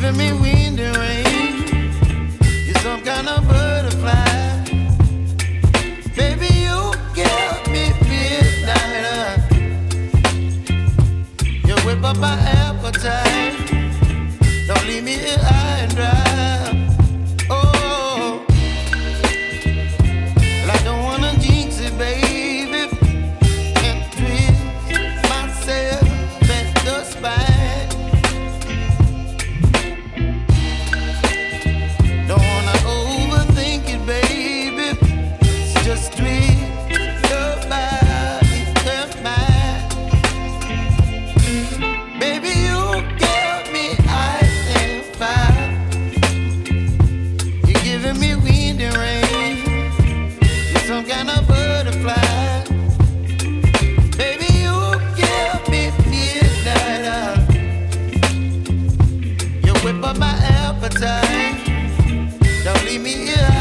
giving me wind and rain. You're some kind of butterfly. Baby, you give me midnight. You whip up my appetite. Don't leave me here high and dry. Oh, well, I don't wanna jinx it, baby, and twist myself at the spine. Don't wanna overthink it, baby. It's just twist your body and mine. Baby, you give me ice and fire. You're giving me wind and rain. You're some kind of butterfly. Baby, you give me midnight. You whip up my appetite. Don't leave me here